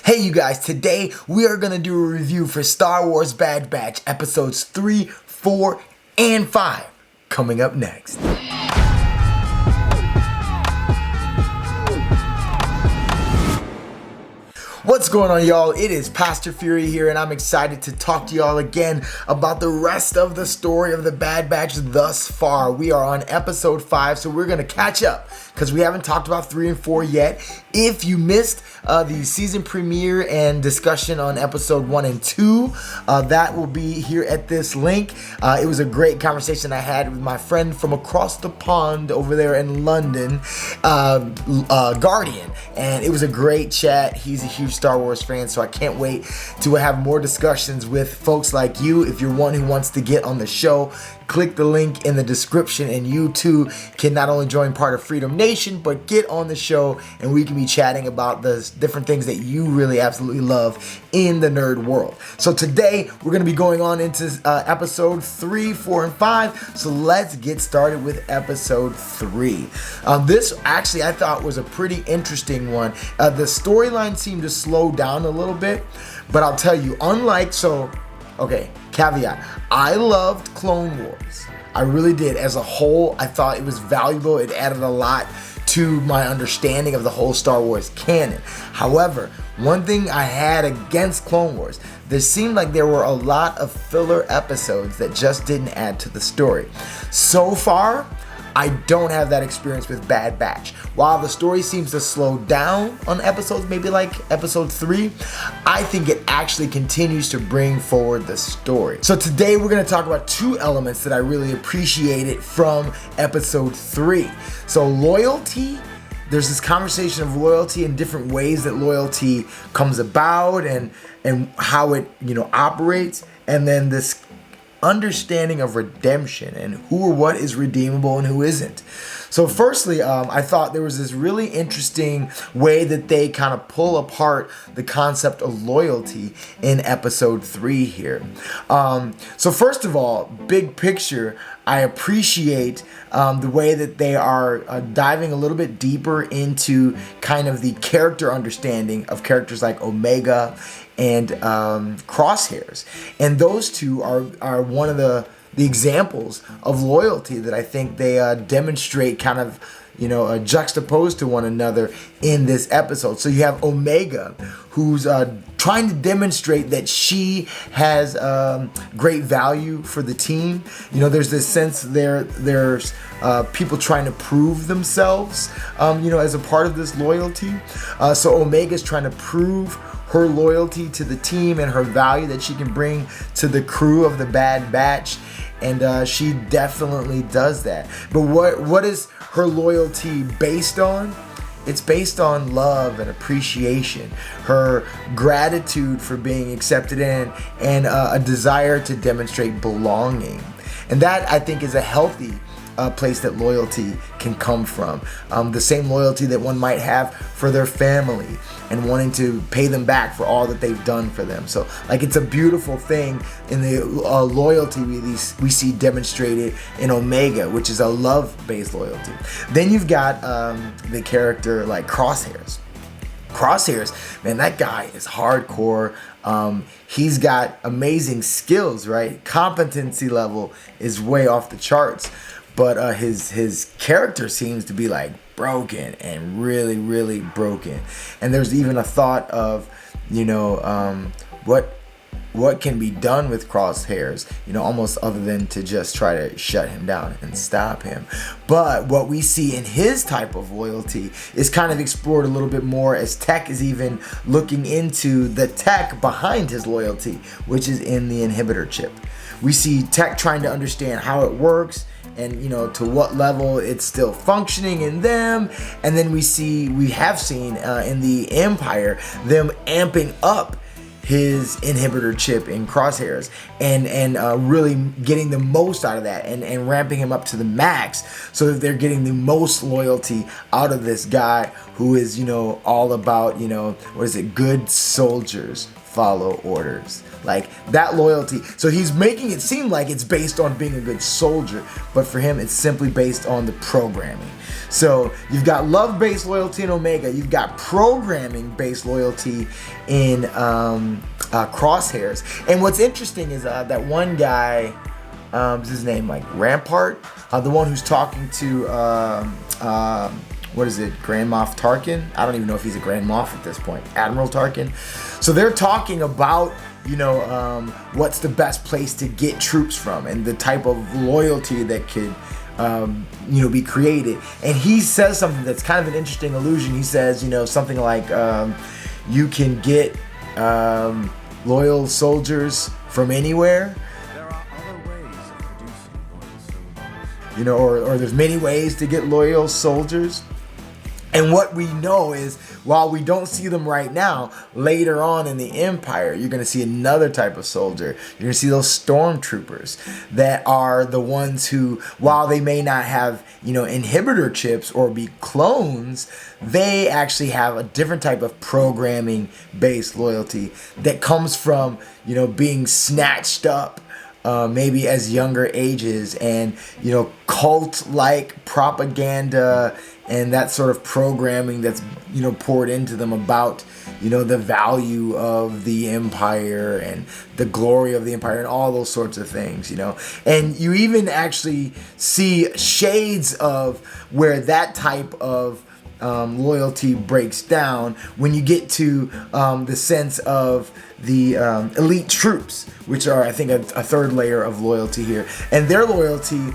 Hey you guys, today we are going to do a review for Star Wars Bad Batch episodes 3, 4, and 5 coming up next. What's going on, y'all? It is Pastor Fury here, and I'm excited to talk to y'all again about the rest of the story of the Bad Batch thus far. We are on episode 5, so we're going to catch up because we haven't talked about 3 and 4 yet. If you missed the season premiere and discussion on episode 1 and 2, that will be here at this link. It was a great conversation I had with my friend from across the pond over there in London, Guardian, and it was a great chat. He's a huge Star Wars fan, so I can't wait to have more discussions with folks like you. If you're one who wants to get on the show, click the link in the description and you too can not only join part of Freedom Nation, but get on the show and we can be chatting about the different things that you really absolutely love in the nerd world. So today we're going to be going on into episode 3, 4, and 5. So let's get started with episode 3. This actually I thought was a pretty interesting one. The storyline seemed to slow down a little bit, but I'll tell you, okay, caveat. I loved Clone Wars. I really did. As a whole, I thought it was valuable. It added a lot to my understanding of the whole Star Wars canon. However, one thing I had against Clone Wars, there seemed like there were a lot of filler episodes that just didn't add to the story. So far, I don't have that experience with Bad Batch. While the story seems to slow down on episodes, maybe like episode 3, I think it actually continues to bring forward the story. So today we're going to talk about 2 elements that I really appreciated from episode 3. So loyalty. There's this conversation of loyalty and different ways that loyalty comes about and how it operates, and then this understanding of redemption and who or what is redeemable and who isn't. So firstly, I thought there was this really interesting way that they kind of pull apart the concept of loyalty in episode 3 here. So first of all, big picture, I appreciate the way that they are diving a little bit deeper into kind of the character understanding of characters like Omega and Crosshairs. And those two are one of the examples of loyalty that I think they demonstrate kind of, juxtaposed to one another in this episode. So you have Omega, who's trying to demonstrate that she has great value for the team. There's this sense there's people trying to prove themselves, as a part of this loyalty. So Omega's trying to prove her loyalty to the team and her value that she can bring to the crew of the Bad Batch. And she definitely does that. But what is her loyalty based on? It's based on love and appreciation, her gratitude for being accepted in, and a desire to demonstrate belonging. And that, I think, is a healthy place that loyalty can come from. The same loyalty that one might have for their family and wanting to pay them back for all that they've done for them. So it's a beautiful thing in the loyalty we see demonstrated in Omega, which is a love-based loyalty. Then you've got the character like Crosshairs. Crosshairs, man, that guy is hardcore. He's got amazing skills, right? Competency level is way off the charts. But his character seems to be broken and really, really broken. And there's even a thought of, what can be done with Crosshairs, almost other than to just try to shut him down and stop him. But what we see in his type of loyalty is kind of explored a little bit more as Tech is even looking into the tech behind his loyalty, which is in the inhibitor chip. We see Tech trying to understand how it works and to what level it's still functioning in them. And then we have seen in the Empire them amping up his inhibitor chip in Crosshairs and really getting the most out of that and ramping him up to the max so that they're getting the most loyalty out of this guy who is all about good soldiers follow orders. That loyalty. So he's making it seem like it's based on being a good soldier, but for him it's simply based on the programming. So you've got love-based loyalty in Omega. You've got programming-based loyalty in Crosshairs. And what's interesting is that one guy, what's his name, like Rampart, the one who's talking to what is it, Grand Moff Tarkin? I don't even know if he's a Grand Moff at this point. Admiral Tarkin. So they're talking about, you know, what's the best place to get troops from and the type of loyalty that could, you know, be created. And he says something that's kind of an interesting allusion. He says, you know, something like, you can get loyal soldiers from anywhere. You know, or there's many ways to get loyal soldiers. And what we know is, while we don't see them right now, later on in the Empire, you're going to see another type of soldier. You're going to see those stormtroopers that are the ones who, while they may not have, you know, inhibitor chips or be clones, they actually have a different type of programming-based loyalty that comes from, you know, being snatched up maybe as younger ages, and, you know, cult-like propaganda and that sort of programming that's, you know, poured into them about, you know, the value of the Empire and the glory of the Empire and all those sorts of things, you know. And you even actually see shades of where that type of loyalty breaks down when you get to the sense of the elite troops, which are, I think, a third layer of loyalty here. And their loyalty,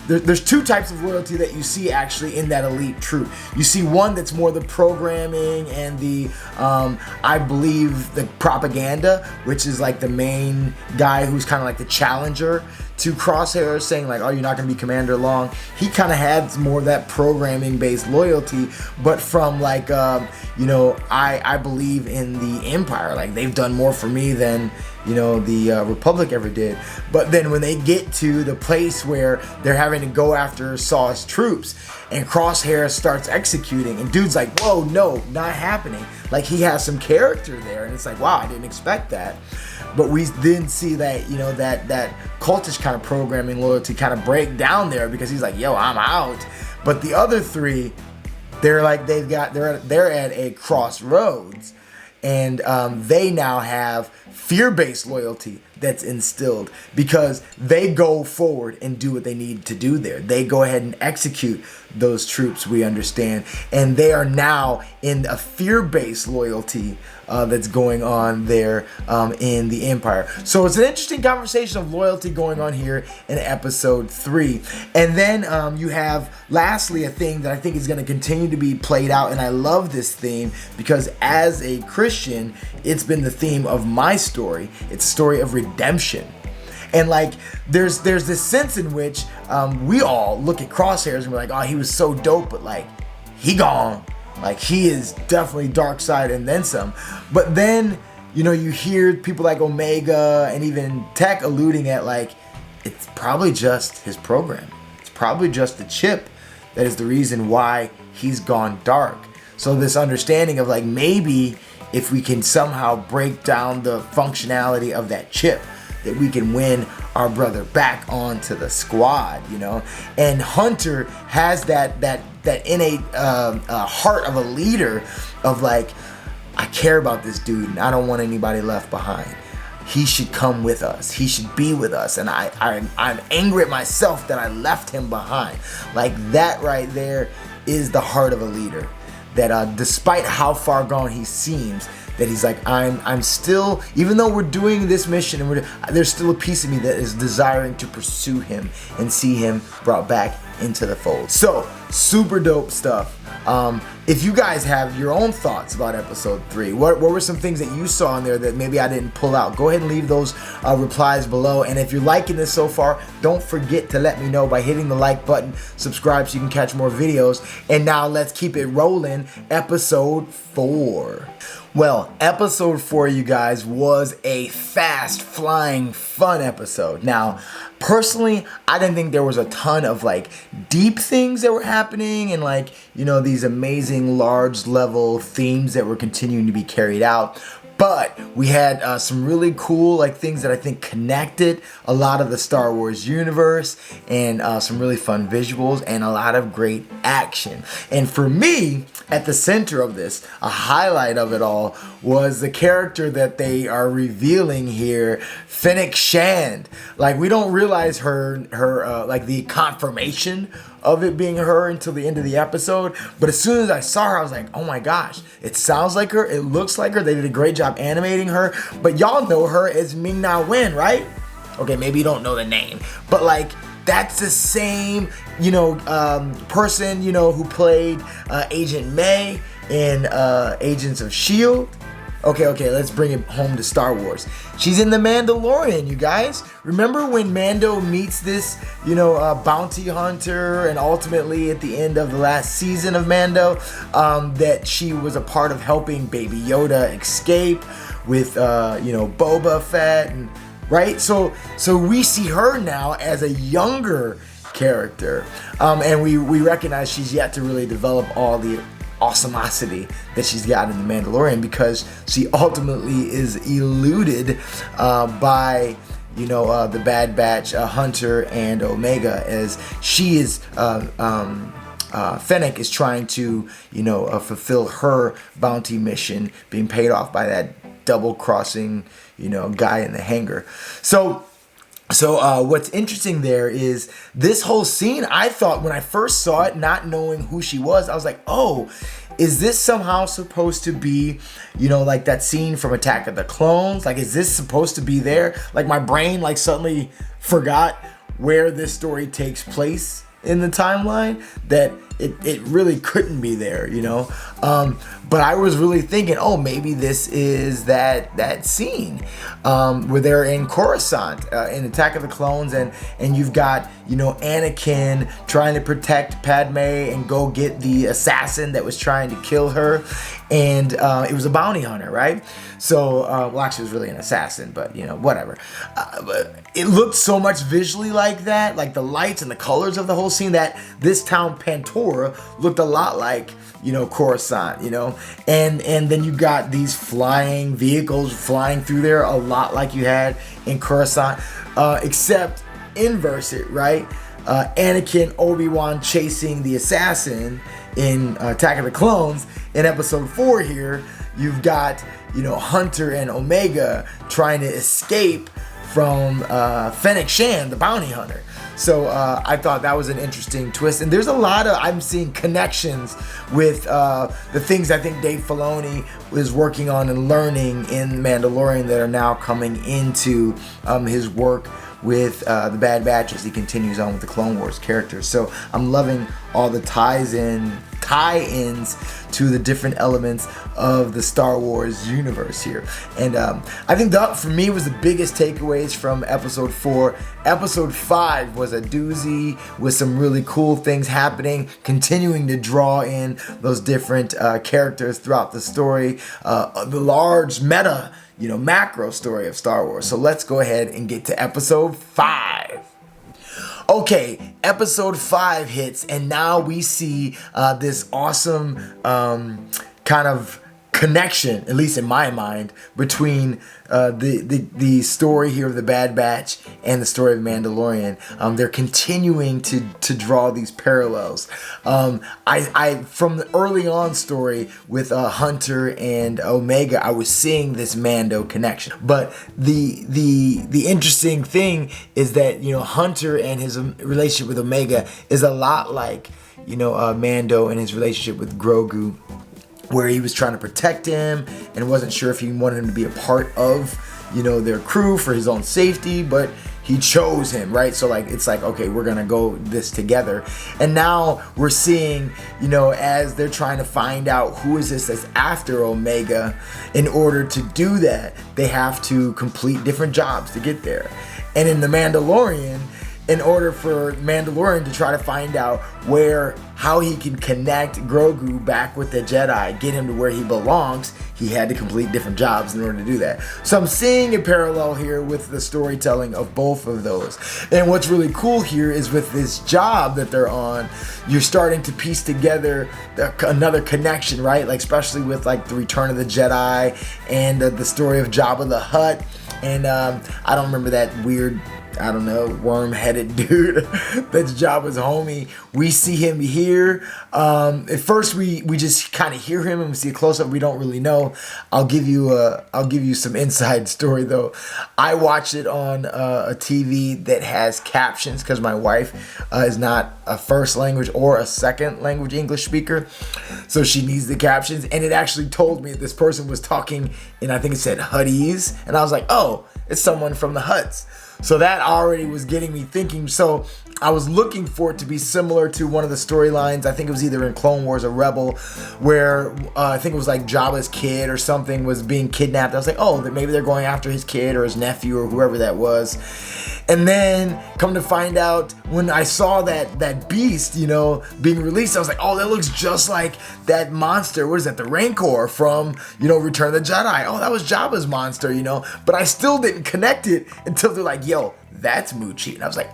there's two types of loyalty that you see actually in that elite troop. You see one that's more the programming and the, I believe, the propaganda, which is like the main guy who's kind of like the challenger to Crosshairs, saying like, oh, you're not going to be Commander long. He kind of had more of that programming based loyalty, but from like, you know, I believe in the Empire. Like, they've done more for me than, you know, the Republic ever did. But then when they get to the place where they're having to go after Saw's troops and Crosshairs starts executing, and dude's like, whoa, no, not happening. Like, he has some character there, and it's like, wow, I didn't expect that. But we then see that, you know, that cultish kind of programming loyalty kind of break down there, because he's like, yo, I'm out. But the other three, they're like, they're at a crossroads, and they now have fear-based loyalty that's instilled, because they go forward and do what they need to do there. They go ahead and execute those troops, we understand, and they are now in a fear-based loyalty that's going on there in the Empire. So it's an interesting conversation of loyalty going on here in episode 3. And then you have, lastly, a thing that I think is going to continue to be played out, and I love this theme because as a Christian, it's been the theme of my story. It's a story of redemption. And like, there's this sense in which we all look at Crosshairs and we're like, oh, he was so dope, but like, he gone. Like, he is definitely dark side and then some. But then, you know, you hear people like Omega and even Tech alluding at like, it's probably just his program. It's probably just the chip that is the reason why he's gone dark. So this understanding of like, maybe if we can somehow break down the functionality of that chip, that we can win our brother back onto the squad, you know. And Hunter has that innate heart of a leader, of like, I care about this dude and I don't want anybody left behind. He should come with us. He should be with us. And I'm angry at myself that I left him behind. Like, that right there is the heart of a leader. That despite how far gone he seems, that he's like, I'm still, even though we're doing this mission, and there's still a piece of me that is desiring to pursue him and see him brought back into the fold. So, super dope stuff. If you guys have your own thoughts about episode 3, what were some things that you saw in there that maybe I didn't pull out? Go ahead and leave those replies below. And if you're liking this so far, don't forget to let me know by hitting the like button, subscribe so you can catch more videos. And now let's keep it rolling. Episode 4. Well, episode 4, you guys, was a fast, flying, fun episode. Now, personally, I didn't think there was a ton of like deep things that were happening and like, you know, these amazing large level themes that were continuing to be carried out. But we had some really cool like things that I think connected a lot of the Star Wars universe, and some really fun visuals and a lot of great action. And for me, at the center of this, a highlight of it all was the character that they are revealing here, Fennec Shand. Like, we don't realize her like the confirmation of it being her until the end of the episode. But as soon as I saw her, I was like, oh my gosh, it sounds like her, it looks like her. They did a great job animating her. But y'all know her as Ming-Na Wen, right? Okay, maybe you don't know the name, but like, that's the same, person, who played Agent May in Agents of S.H.I.E.L.D. Okay, let's bring it home to Star Wars. She's in The Mandalorian, you guys. Remember when Mando meets this, bounty hunter, and ultimately at the end of the last season of Mando, that she was a part of helping Baby Yoda escape with, Boba Fett, and right? So we see her now as a younger character, and we recognize she's yet to really develop all the awesomosity that she's got in The Mandalorian, because she ultimately is eluded by the Bad Batch, Hunter and Omega, as she is Fennec is trying to fulfill her bounty mission, being paid off by that double-crossing guy in the hangar. So what's interesting there is this whole scene. I thought when I first saw it, not knowing who she was, I was like, oh, is this somehow supposed to be, like that scene from Attack of the Clones? Like, is this supposed to be there? Like, my brain like suddenly forgot where this story takes place in the timeline, that it really couldn't be there, but I was really thinking, oh, maybe this is that scene where they're in Coruscant in Attack of the Clones, and you've got Anakin trying to protect Padme and go get the assassin that was trying to kill her, and it was a bounty hunter, right? So actually it was really an assassin, but whatever. But it looked so much visually like that, like the lights and the colors of the whole scene, that this town Pantora looked a lot like Coruscant, and then you got these flying vehicles flying through there a lot like you had in Coruscant, except inverse it, right? Anakin, Obi-Wan chasing the assassin in Attack of the Clones. In episode 4 here, you've got Hunter and Omega trying to escape from Fennec Shand, the bounty hunter. So I thought that was an interesting twist. And there's a lot of, I'm seeing connections with the things I think Dave Filoni was working on and learning in Mandalorian that are now coming into his work with the Bad Batch as he continues on with the Clone Wars characters. So I'm loving all the tie-ins to the different elements of the Star Wars universe here. And I think that for me was the biggest takeaways from episode 4. Episode 5 was a doozy with some really cool things happening, continuing to draw in those different characters throughout the story, the large meta macro story of Star Wars. So let's go ahead and get to episode 5. Okay, episode 5 hits, and now we see this awesome kind of connection, at least in my mind, between the story here of the Bad Batch and the story of Mandalorian. They're continuing to draw these parallels. I from the early on story with Hunter and Omega, I was seeing this Mando connection. But the interesting thing is that Hunter and his relationship with Omega is a lot like Mando and his relationship with Grogu, where he was trying to protect him and wasn't sure if he wanted him to be a part of, their crew for his own safety, but he chose him, right? So it's like, okay, we're gonna go this together. And now we're seeing, as they're trying to find out who is this that's after Omega, in order to do that, they have to complete different jobs to get there. And in The Mandalorian, in order for Mandalorian to try to find out how he can connect Grogu back with the Jedi, get him to where he belongs, he had to complete different jobs in order to do that. So I'm seeing a parallel here with the storytelling of both of those. And what's really cool here is with this job that they're on, you're starting to piece together another connection, right? Like especially with like the Return of the Jedi and the story of Jabba the Hutt. And I don't remember that weird, I don't know, worm-headed dude that's Jabba's homie. We see him here. At first, we just kind of hear him and we see a close-up. We don't really know. I'll give you some inside story though. I watched it on a TV that has captions because my wife is not a first language or a second language English speaker, so she needs the captions. And it actually told me this person was talking, and I think it said Hutties, and I was like, oh, it's someone from the Hutts. So that already was getting me thinking. So I was looking for it to be similar to one of the storylines. I think it was either in Clone Wars or Rebel, where I think it was like Jabba's kid or something was being kidnapped. I was like, oh, that maybe they're going after his kid or his nephew or whoever that was. And then come to find out, when I saw that beast, being released, I was like, oh, that looks just like that monster. What is that? The Rancor from, Return of the Jedi. Oh, that was Jabba's monster, But I still didn't connect it until they're like, yo, that's Muchi. And I was like,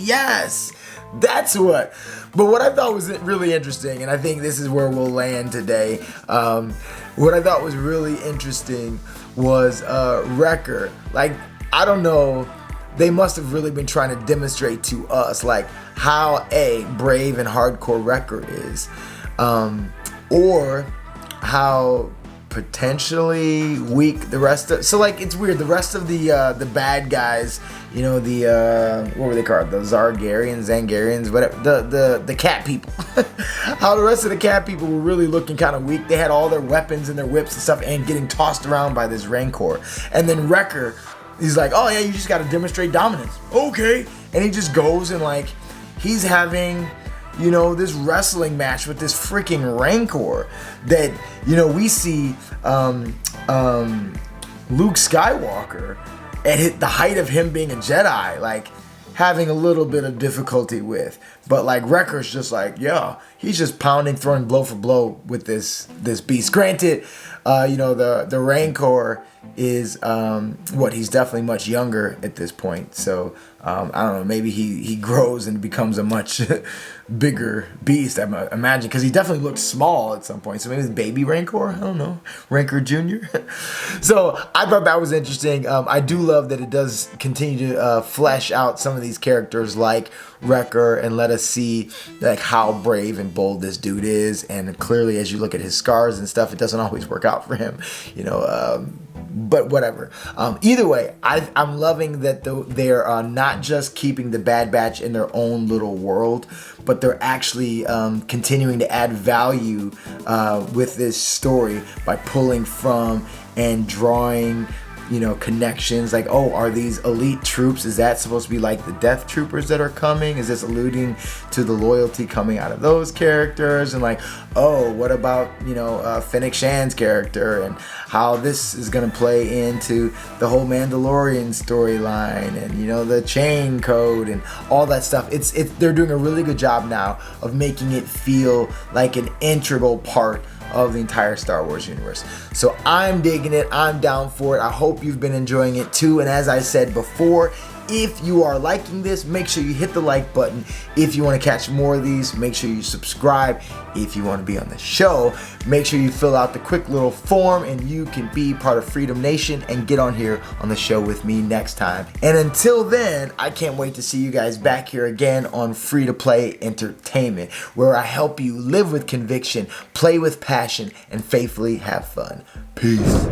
yes, that's what. But what I thought was really interesting, and I think this is where we'll land today, what I thought was really interesting was Wrecker. Like, I don't know, they must have really been trying to demonstrate to us like how brave and hardcore Wrecker is, or how potentially weak the rest of. So like it's weird. The rest of the bad guys, what were they called? The Zangarians, whatever. The cat people. How the rest of the cat people were really looking kind of weak. They had all their weapons and their whips and stuff, and getting tossed around by this Rancor. And then Wrecker, he's like, oh yeah, you just got to demonstrate dominance. Okay. And he just goes and like, he's having, this wrestling match with this freaking Rancor that, we see Luke Skywalker at the height of him being a Jedi, like having a little bit of difficulty with. But like Wrecker's just like, yeah, he's just pounding, throwing blow for blow with this beast. Granted, the Rancor is he's definitely much younger at this point. So I don't know, maybe he grows and becomes a much bigger beast, I imagine, because he definitely looked small at some point. So maybe it's baby Rancor, I don't know, Rancor Jr. So I thought that was interesting. I do love that it does continue to flesh out some of these characters like Wrecker and let us see like how brave and bold this dude is. And clearly, as you look at his scars and stuff, it doesn't always work out for him, but whatever. Either way, I'm loving that they're not just keeping the Bad Batch in their own little world, but they're actually continuing to add value with this story by pulling from and drawing connections. Like, oh, are these elite troops? Is that supposed to be like the Death Troopers that are coming? Is this alluding to the loyalty coming out of those characters? And like, oh, what about, Fennec Shan's character and how this is going to play into the whole Mandalorian storyline and, the chain code and all that stuff. They're doing a really good job now of making it feel like an integral part of the entire Star Wars universe. So I'm digging it. I'm down for it. I hope you've been enjoying it too. And as I said before, if you are liking this, make sure you hit the like button. If you want to catch more of these, make sure you subscribe. If you want to be on the show, make sure you fill out the quick little form and you can be part of Freedom Nation and get on here on the show with me next time. And until then, I can't wait to see you guys back here again on Free to Play Entertainment, where I help you live with conviction, play with passion, and faithfully have fun. Peace.